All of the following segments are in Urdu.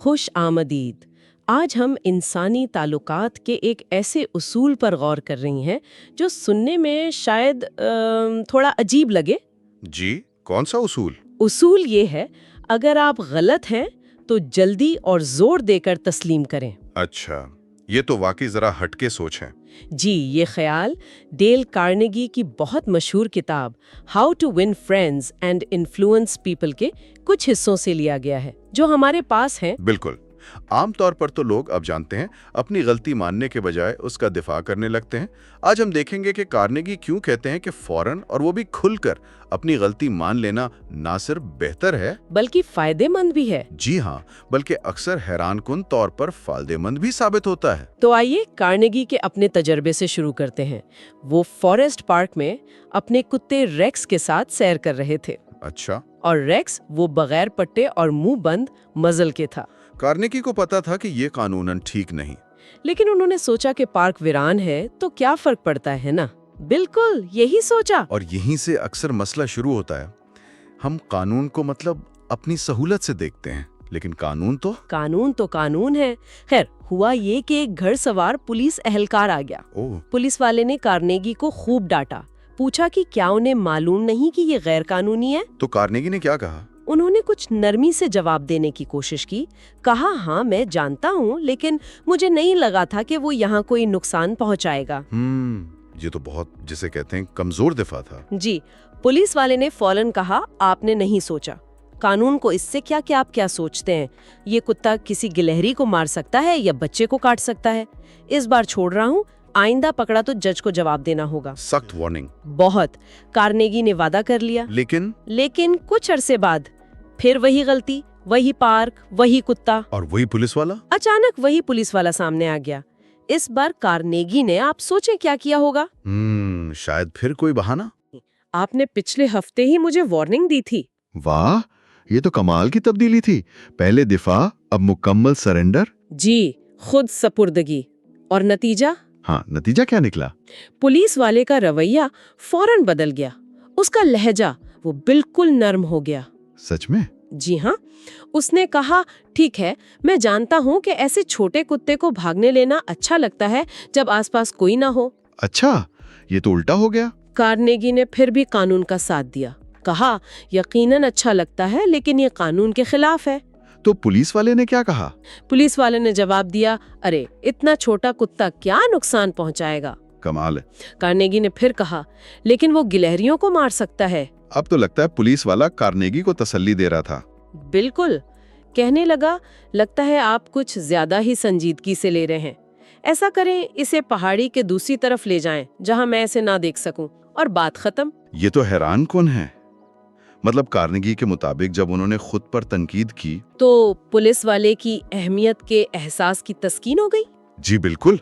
خوش آمدید. آج ہم انسانی تعلقات کے ایک ایسے اصول پر غور کر رہی ہیں جو سننے میں شاید تھوڑا عجیب لگے. جی، کون سا اصول؟ اصول یہ ہے، اگر آپ غلط ہیں تو جلدی اور زور دے کر تسلیم کریں. اچھا، یہ تو واقعی ذرا ہٹ کے سوچ ہے. جی، یہ خیال ڈیل کارنیگی کی بہت مشہور کتاب how to win friends and influence people کے کچھ حصوں سے لیا گیا ہے جو ہمارے پاس ہیں. بالکل. عام طور پر تو لوگ اب جانتے ہیں اپنی غلطی ماننے کے بجائے اس کا دفاع کرنے لگتے ہیں. آج ہم دیکھیں گے کہ کارنیگی کیوں کہتے ہیں کہ فوراً اور وہ بھی کھل کر اپنی غلطی مان لینا نہ صرف بہتر ہے بلکہ فائدہ مند بھی ہے. جی ہاں، بلکہ اکثر حیران کن طور پر فائدہ مند بھی ثابت ہوتا ہے. تو آئیے کارنیگی کے اپنے تجربے سے شروع کرتے ہیں. وہ فارسٹ پارک میں اپنے کتے ریکس کے ساتھ سیر کر رہے تھے. اچھا. اور ریکس وہ بغیر پٹے اور منہ بند مزل کے تھا. کارنیگی کو پتا تھا کہ یہ قانوناً ٹھیک نہیں، لیکن انہوں نے سوچا کہ پارک ویران ہے تو کیا فرق پڑتا ہے نا. بالکل یہی سوچا. اور یہیں سے اکثر مسئلہ شروع ہوتا ہے. ہم قانون کو اپنی سہولت سے دیکھتے ہیں، لیکن قانون تو قانون ہے. خیر، ہوا یہ کہ ایک گھڑ سوار پولیس اہلکار آ گیا. پولیس والے نے کارنیگی کو خوب ڈانٹا، پوچھا کہ کیا انہیں معلوم نہیں کہ یہ غیر قانونی ہے. تو کارنیگی نے کیا کہا؟ انہوں نے کچھ نرمی سے جواب دینے کی کوشش کی. کہا ہاں میں جانتا ہوں، لیکن مجھے نہیں لگا تھا کہ وہ یہاں کوئی نقصان پہنچائے گا. یہ تو بہت جسے کہتے ہیں کمزور دفاع تھا. جی. پولیس والے نے فوراً کہا آپ نے نہیں سوچا. قانون کو اس سے کیا کہ آپ کیا سوچتے ہیں. یہ کتا کسی گلہری کو مار سکتا ہے یا بچے کو کاٹ سکتا ہے. اس بار چھوڑ رہا ہوں، آئندہ پکڑا تو جج کو جواب دینا ہوگا. سخت وارننگ. بہت. کارنیگی نے وعدہ کر لیا. لیکن کچھ عرصے بعد پھر وہی غلطی، وہی پارک، وہی کتا اور وہی پولیس والا. اچانک وہی پولیس والا سامنے آ گیا. اس بار کارنیگی نے آپ سوچیں کیا کیا ہوگا؟ شاید پھر کوئی بہانہ. آپ نے پچھلے ہفتے ہی مجھے وارننگ دی تھی. واہ، یہ تو کمال کی تبدیلی تھی. پہلے دفاع، اب مکمل سرنڈر. جی، خود سپردگی. اور نتیجہ؟ ہاں، نتیجہ کیا نکلا؟ پولیس والے کا رویہ فوراً بدل گیا. اس کا لہجہ وہ بالکل نرم ہو گیا. سچ میں؟ جی ہاں. اس نے کہا ٹھیک ہے، میں جانتا ہوں کہ ایسے چھوٹے کتے کو بھاگنے لینا اچھا لگتا ہے جب آس پاس کوئی نہ ہو. اچھا، یہ تو الٹا ہو گیا. کارنیگی نے پھر بھی قانون کا ساتھ دیا. کہا یقیناً اچھا لگتا ہے لیکن یہ قانون کے خلاف ہے. تو پولیس والے نے کیا کہا؟ پولیس والے نے جواب دیا ارے اتنا چھوٹا کتا کیا نقصان پہنچائے گا. کمال ہے. کارنیگی نے پھر کہا لیکن وہ گلہریوں کو مار سکتا ہے. اب تو لگتا ہے پولیس والا کارنیگی کو تسلی دے رہا تھا. بالکل. کہنے لگا لگتا ہے آپ کچھ زیادہ ہی سنجیدگی سے لے رہے ہیں. ایسا کریں اسے پہاڑی کے دوسری طرف لے جائیں جہاں میں اسے نہ دیکھ سکوں، اور بات ختم. یہ تو حیران کن ہے. کارنیگی کے مطابق جب انہوں نے خود پر تنقید کی تو پولیس والے کی اہمیت کے احساس کی تسکین ہو گئی. جی بالکل.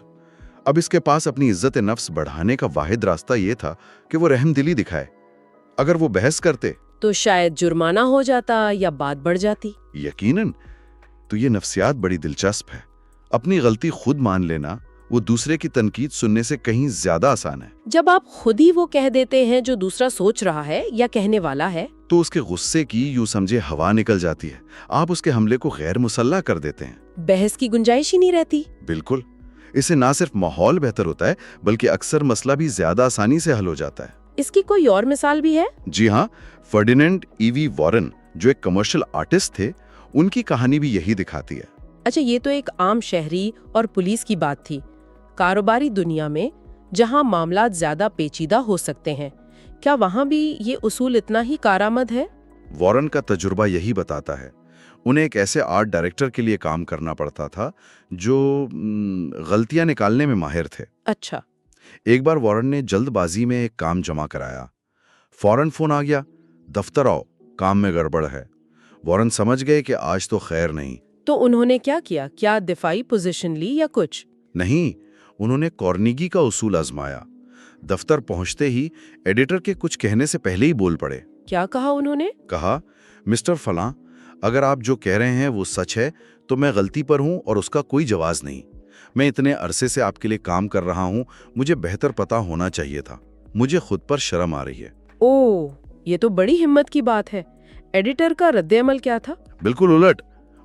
اب اس کے پاس اپنی عزت نفس بڑھانے کا واحد راستہ یہ تھا کہ وہ رحم دلی دکھائے. اگر وہ بحث کرتے تو شاید جرمانہ ہو جاتا یا بات بڑھ جاتی. یقیناً. تو یہ نفسیات بڑی دلچسپ ہے. اپنی غلطی خود مان لینا وہ دوسرے کی تنقید سننے سے کہیں زیادہ آسان ہے. جب آپ خود ہی وہ کہہ دیتے ہیں جو دوسرا سوچ رہا ہے یا کہنے والا ہے تو اس کے غصے کی یوں سمجھے ہوا نکل جاتی ہے. آپ اس کے حملے کو غیر مسلح کر دیتے ہیں. بحث کی گنجائش ہی نہیں رہتی. بالکل. اس سے نہ صرف ماحول بہتر ہوتا ہے بلکہ اکثر مسئلہ بھی زیادہ آسانی سے حل ہو جاتا ہے. اس کی کوئی اور مثال بھی ہے؟ جی ہاں. فرڈینینڈ ایوی وارن جو ایک کمرشل آرٹسٹ تھے، ان کی کہانی بھی یہی دکھاتی ہے. اچھا، یہ تو ایک عام شہری اور پولیس کی بات تھی. کاروباری دنیا میں جہاں معاملات زیادہ پیچیدہ ہو سکتے ہیں، کیا وہاں بھی یہ اصول اتنا ہی کارآمد ہے؟ وارن کا تجربہ یہی بتاتا ہے. انہیں ایک ایسے آرٹ ڈائریکٹر کے لیے کام کرنا پڑتا تھا جو غلطیاں نکالنے میں ماہر تھے. اچھا. ایک بار وارن نے جلد بازی میں ایک کام جمع کرایا. فوراً فون آ گیا، دفتر آؤ، کام میں گڑبڑ ہے. وارن سمجھ گئے کہ آج تو خیر نہیں. تو انہوں نے کیا کیا؟ کیا دفاعی پوزیشن لی یا کچھ؟ نہیں، انہوں نے کارنیگی کا اصول آزمایا. دفتر پہنچتے ہی ایڈیٹر کے کچھ کہنے سے پہلے ہی بول پڑے. کیا کہا انہوں نے؟ کہا مسٹر فلاں، اگر آپ جو کہہ رہے ہیں وہ سچ ہے تو میں غلطی پر ہوں اور اس کا کوئی جواز نہیں. میں اتنے عرصے سے آپ کے لیے کام کر رہا ہوں، مجھے بہتر پتہ ہونا چاہیے تھا. مجھے خود پر شرم آ رہی ہے. اوہ، یہ تو بڑی ہمت کی بات ہے. ایڈیٹر کا رد عمل کیا تھا؟ بالکل الٹ.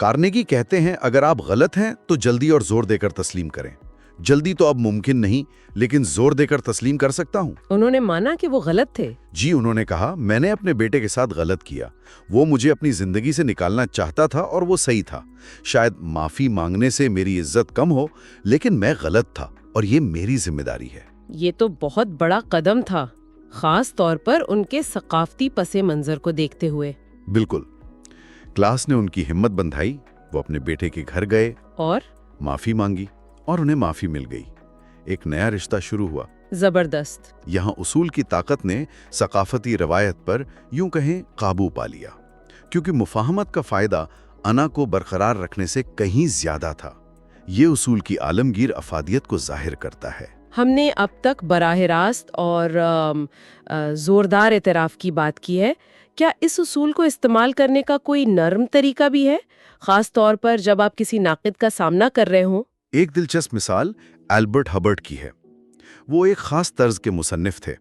کارنیگی کہتے ہیں اگر آپ غلط ہیں تو جلدی اور زور دے کر تسلیم کریں. جلدی تو اب ممکن نہیں، لیکن زور دے کر تسلیم کر سکتا ہوں. انہوں نے مانا کہ وہ غلط تھے؟ جی، انہوں نے کہا میں نے اپنے بیٹے کے ساتھ غلط کیا. وہ مجھے اپنی زندگی سے نکالنا چاہتا تھا اور وہ صحیح تھا. شاید معافی مانگنے سے میری عزت کم ہو، لیکن میں غلط تھا اور یہ میری ذمہ داری ہے. یہ تو بہت بڑا قدم تھا، خاص طور پر ان کے ثقافتی پس منظر کو دیکھتے ہوئے. بالکل. کلاس نے ان کی ہمت بندھائی. وہ اپنے بیٹے کے گھر گئے اور معافی مانگی اور انہیں معافی مل گئی. ایک نیا رشتہ شروع ہوا. زبردست. یہاں اصول کی طاقت نے ثقافتی روایت پر یوں کہیں قابو پا لیا، کیونکہ مفاہمت کا فائدہ انا کو برقرار رکھنے سے کہیں زیادہ تھا. یہ اصول کی عالمگیر افادیت کو ظاہر کرتا ہے. ہم نے اب تک براہ راست اور زوردار اعتراف کی بات کی ہے. کیا اس اصول کو استعمال کرنے کا کوئی نرم طریقہ بھی ہے، خاص طور پر جب آپ کسی ناقد کا سامنا کر رہے ہوں؟ ایک دلچسپ مثال البرٹ ہبرٹ کی ہے. وہ ایک خاص طرز کے مصنف تھے،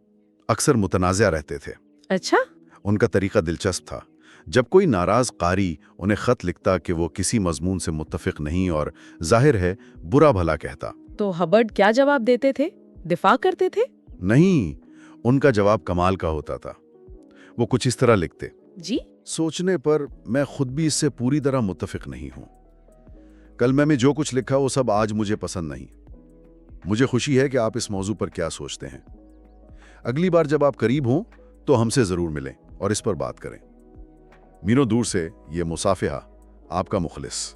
اکثر متنازع رہتے تھے. اچھا. ان کا طریقہ دلچسپ تھا. جب کوئی ناراض قاری انہیں خط لکھتا کہ وہ کسی مضمون سے متفق نہیں اور ظاہر ہے برا بھلا کہتا، تو ہبرٹ کیا جواب دیتے تھے؟ دفاع کرتے تھے؟ نہیں، ان کا جواب کمال کا ہوتا تھا. وہ کچھ اس طرح لکھتے: جی، سوچنے پر میں خود بھی اس سے پوری طرح متفق نہیں ہوں. کلمے میں جو کچھ لکھا وہ سب آج مجھے پسند نہیں. مجھے خوشی ہے کہ آپ اس موضوع پر کیا سوچتے ہیں. اگلی بار جب آپ قریب ہوں تو ہم سے ضرور ملیں اور اس پر بات کریں. مینوں دور سے یہ مصافحہ. آپ کا مخلص.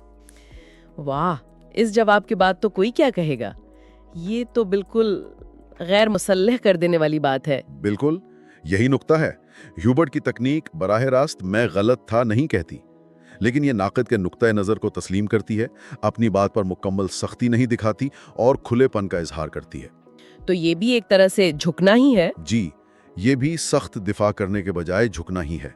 واہ، اس جواب کے بعد تو کوئی کیا کہے گا. یہ تو بالکل غیر مسلح کر دینے والی بات ہے. بالکل یہی نقطہ ہے. ہیوبرٹ کی تکنیک براہ راست میں غلط تھا نہیں کہتی، لیکن یہ ناقد کے نقطۂ نظر کو تسلیم کرتی ہے، اپنی بات پر مکمل سختی نہیں دکھاتی اور کھلے پن کا اظہار کرتی ہے. تو یہ بھی ایک طرح سے جھکنا ہی ہے. جی، یہ بھی سخت دفاع کرنے کے بجائے جھکنا ہی ہے.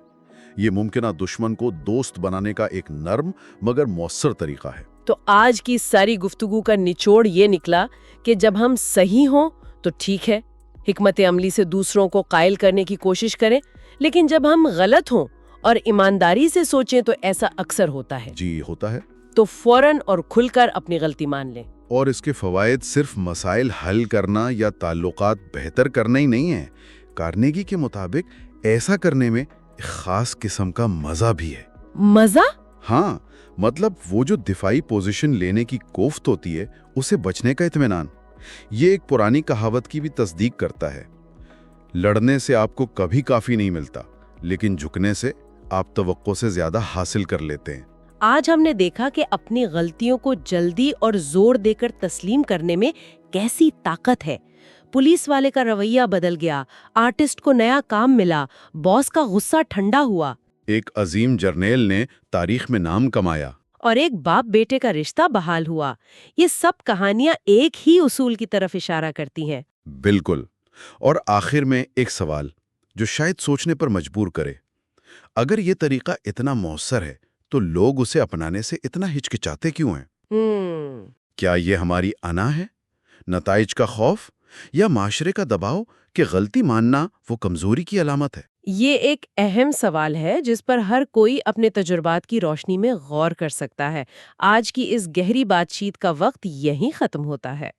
یہ ممکنہ دشمن کو دوست بنانے کا ایک نرم مگر مؤثر طریقہ ہے. تو آج کی ساری گفتگو کا نچوڑ یہ نکلا کہ جب ہم صحیح ہوں تو ٹھیک ہے، حکمت عملی سے دوسروں کو قائل کرنے کی کوشش کریں، لیکن جب ہم غلط ہوں اور ایمانداری سے سوچیں تو ایسا اکثر ہوتا ہے. جی ہوتا ہے. تو فوراً اور کھل کر اپنی غلطی مان لیں. اور اس کے فوائد صرف مسائل حل کرنا یا تعلقات بہتر کرنا ہی نہیں ہے. کارنیگی کے مطابق ایسا کرنے میں ایک خاص قسم کا مزہ بھی ہے. مزہ؟ ہاں، مطلب وہ جو دفاعی پوزیشن لینے کی کوفت ہوتی ہے اسے بچنے کا اطمینان. یہ ایک پرانی کہاوت کی بھی تصدیق کرتا ہے: لڑنے سے آپ کو کبھی کافی نہیں ملتا، لیکن جھکنے سے آپ توقع سے زیادہ حاصل کر لیتے ہیں. آج ہم نے دیکھا کہ اپنی غلطیوں کو جلدی اور زور دے کر تسلیم کرنے میں کیسی طاقت ہے. پولیس والے کا رویہ بدل گیا، آرٹسٹ کو نیا کام ملا، باس کا غصہ ٹھنڈا ہوا، ایک عظیم جرنیل نے تاریخ میں نام کمایا، اور ایک باپ بیٹے کا رشتہ بحال ہوا. یہ سب کہانیاں ایک ہی اصول کی طرف اشارہ کرتی ہیں. بالکل. اور آخر میں ایک سوال جو شاید سوچنے پر مجبور کرے: اگر یہ طریقہ اتنا مؤثر ہے تو لوگ اسے اپنانے سے اتنا ہچکچاتے کیوں ہیں؟ کیا یہ ہماری انا ہے، نتائج کا خوف، یا معاشرے کا دباؤ کہ غلطی ماننا وہ کمزوری کی علامت ہے؟ یہ ایک اہم سوال ہے جس پر ہر کوئی اپنے تجربات کی روشنی میں غور کر سکتا ہے. آج کی اس گہری بات چیت کا وقت یہیں ختم ہوتا ہے.